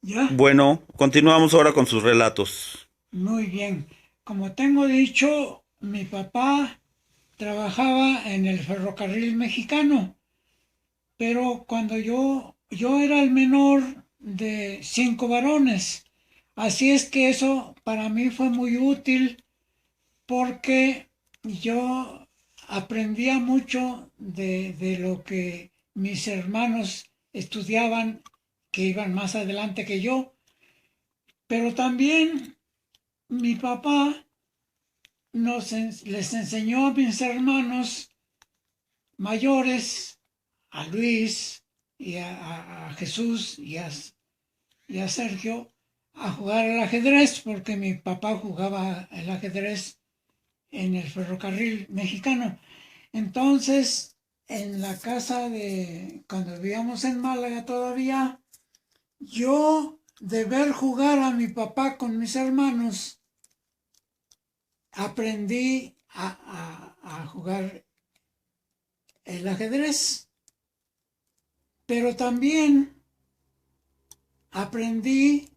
¿Ya? Bueno, continuamos ahora con sus relatos. Muy bien. Como tengo dicho, mi papá trabajaba en el ferrocarril mexicano, pero cuando yo era el menor de cinco varones. Así es que eso para mí fue muy útil porque yo aprendía mucho de lo que mis hermanos estudiaban, que iban más adelante que yo, pero también mi papá les enseñó a mis hermanos mayores, a Luis y a Jesús y a Sergio, a jugar al ajedrez, porque mi papá jugaba el ajedrez en el ferrocarril mexicano. Entonces, en la casa cuando vivíamos en Málaga todavía, yo de ver jugar a mi papá con mis hermanos, aprendí a jugar el ajedrez, pero también aprendí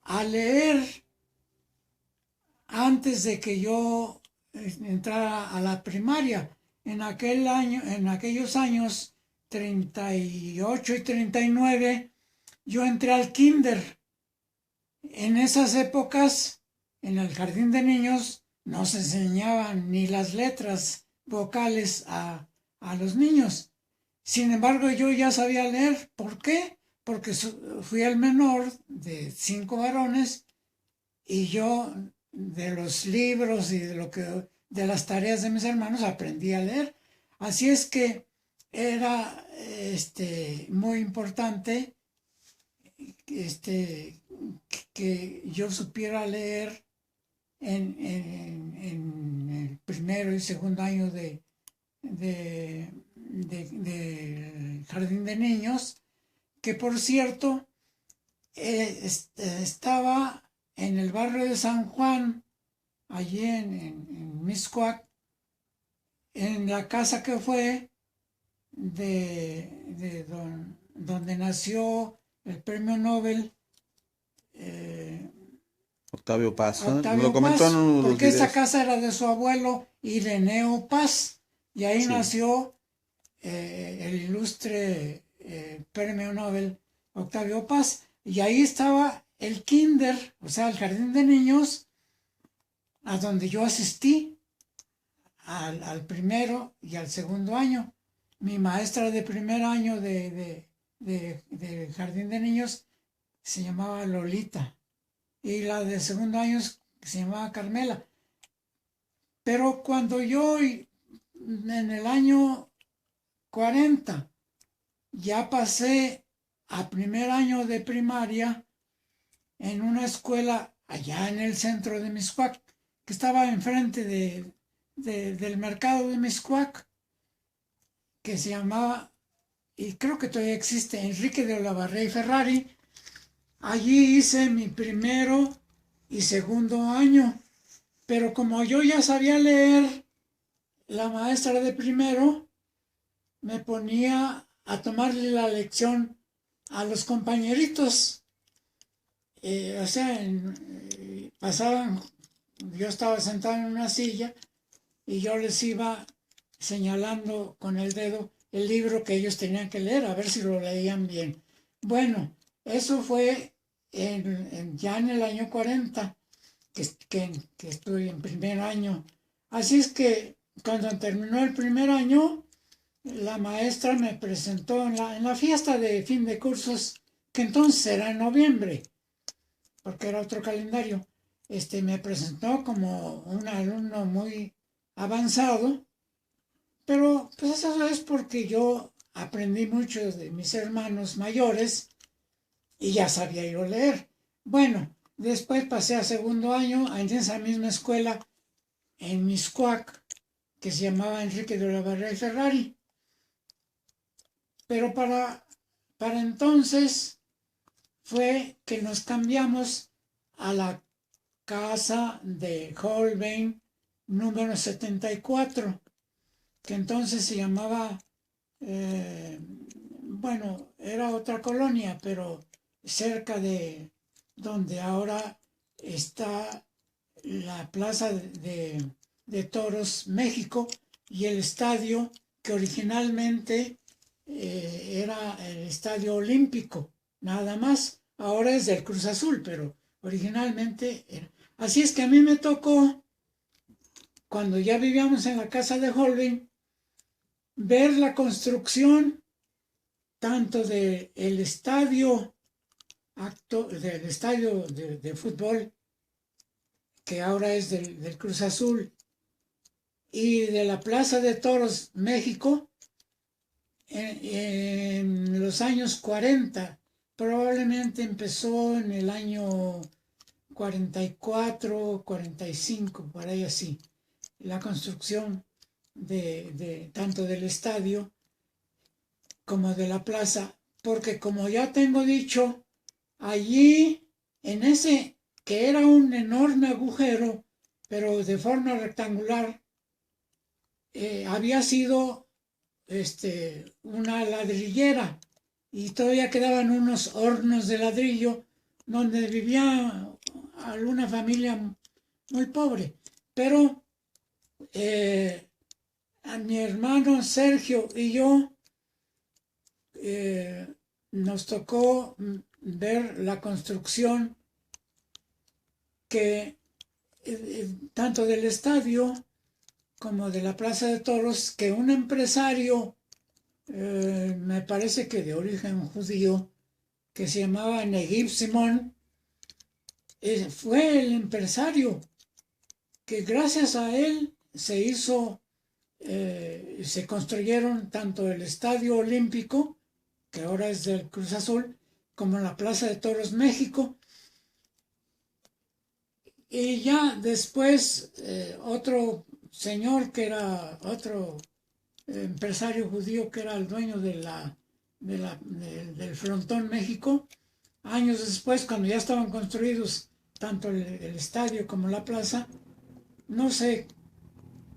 a leer antes de que yo entrara a la primaria. En aquellos años 38 y 39, yo entré al kinder. En esas épocas, en el jardín de niños, no se enseñaban ni las letras vocales a los niños. Sin embargo, yo ya sabía leer. ¿Por qué? Porque fui el menor de cinco varones y yo de los libros y de las tareas de mis hermanos aprendí a leer. Así es que era muy importante este, que yo supiera leer en el primero y segundo año de jardín de niños, que por cierto estaba en el barrio de San Juan, allí en Miscuac, en la casa que fue donde nació el premio Nobel eh, Octavio Paz, ¿eh? Lo Octavio comentó en Paz, uno de los porque esa videos. casa era de su abuelo Ireneo Paz, y ahí Sí. nació el ilustre premio Nobel Octavio Paz, y ahí estaba el kinder, o sea, el jardín de niños, a donde yo asistí al primero y al segundo año. Mi maestra de primer año de jardín de niños se llamaba Lolita, y la de segundo año se llamaba Carmela. Pero cuando yo en el año 40 ya pasé a primer año de primaria en una escuela allá en el centro de Miscuac, que estaba enfrente del mercado de Miscuac, que se llamaba, y creo que todavía existe, Enrique de Olavarría y Ferrari. Allí hice mi primero y segundo año, pero como yo ya sabía leer, la maestra de primero me ponía a tomarle la lección a los compañeritos. O sea, pasaban, yo estaba sentado en una silla y yo les iba señalando con el dedo el libro que ellos tenían que leer, a ver si lo leían bien. Bueno, eso fue ya en el año 40, que estoy en primer año. Así es que cuando terminó el primer año, la maestra me presentó en la fiesta de fin de cursos, que entonces era en noviembre, porque era otro calendario. Me presentó como un alumno muy avanzado, pero pues eso es porque yo aprendí mucho de mis hermanos mayores y ya sabía yo leer. Bueno, después pasé a segundo año en esa misma escuela en Miscuac, que se llamaba Enrique de la Barrera y Ferrari. Pero para entonces fue que nos cambiamos a la casa de Holbein número 74, que entonces se llamaba, bueno, era otra colonia, pero cerca de donde ahora está la Plaza de Toros México y el estadio que originalmente era el Estadio Olímpico, nada más. Ahora es del Cruz Azul, pero originalmente era. Así es que a mí me tocó, cuando ya vivíamos en la casa de Holbein, ver la construcción tanto del estadio, del estadio de fútbol, que ahora es del Cruz Azul, y de la Plaza de Toros México en los años 40. Probablemente empezó en el año 44, 45, por ahí así, la construcción tanto del estadio como de la plaza, porque como ya tengo dicho, allí en ese que era un enorme agujero, pero de forma rectangular, había sido una ladrillera y todavía quedaban unos hornos de ladrillo donde vivía alguna familia muy pobre. Pero a mi hermano Sergio y yo nos tocó ver la construcción que tanto del estadio como de la Plaza de Toros, que un empresario, me parece que de origen judío, que se llamaba Negib Simón, fue el empresario que gracias a él se construyeron tanto el Estadio Olímpico, que ahora es del Cruz Azul, como la Plaza de Toros México. Y ya después otro señor que era otro empresario judío que era el dueño del Frontón México, años después, cuando ya estaban construidos tanto el estadio como la plaza, no sé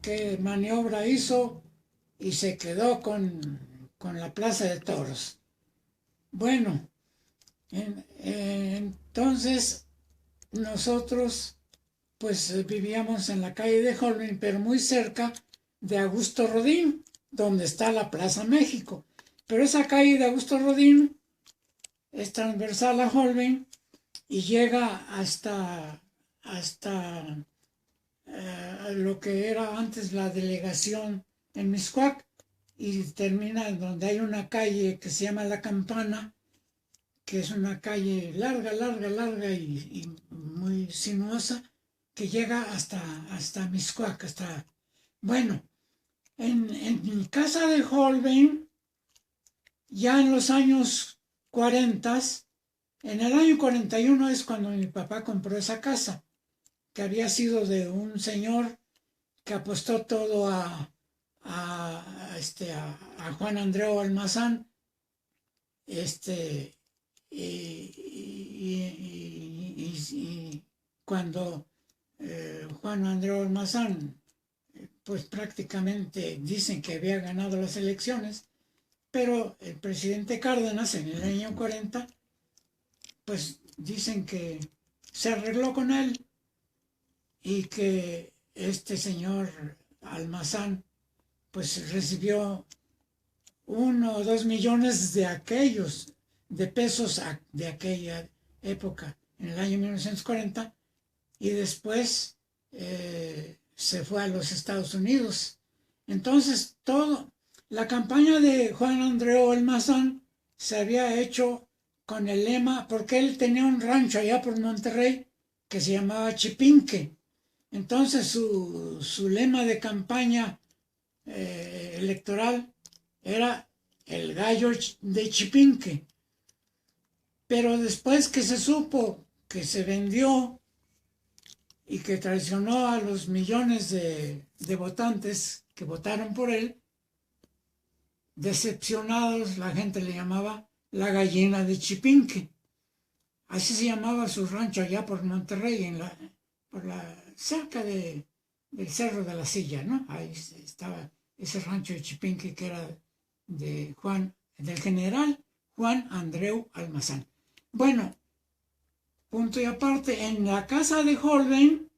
qué maniobra hizo y se quedó con la Plaza de Toros. Bueno, entonces nosotros pues vivíamos en la calle de Holbein, pero muy cerca de Augusto Rodin, donde está la Plaza México. Pero esa calle de Augusto Rodin es transversal a Holbein y llega hasta lo que era antes la delegación en Mixcoac y termina en donde hay una calle que se llama La Campana, que es una calle larga y muy sinuosa, que llega hasta Mixcoac, bueno, en mi casa de Holbein, ya en los años 40, en el año 41 es cuando mi papá compró esa casa, que había sido de un señor que apostó todo a Juan Andreu Almazán, y cuando Juan Andreu Almazán, pues prácticamente dicen que había ganado las elecciones, pero el presidente Cárdenas en el año 40, pues dicen que se arregló con él y que este señor Almazán pues recibió 1 o 2 millones de pesos de aquella época, en el año 1940, y después se fue a los Estados Unidos. Entonces, la campaña de Juan Andreu Almazán se había hecho con el lema, porque él tenía un rancho allá por Monterrey que se llamaba Chipinque. Entonces su lema de campaña electoral era el gallo de Chipinque. Pero después que se supo que se vendió y que traicionó a los millones de votantes que votaron por él, decepcionados, la gente le llamaba la gallina de Chipinque. Así se llamaba su rancho allá por Monterrey, cerca del Cerro de la Silla, ¿no? Ahí estaba ese rancho de Chipinque que era del general Juan Andreu Almazán. Bueno, punto y aparte, en la casa de Holbein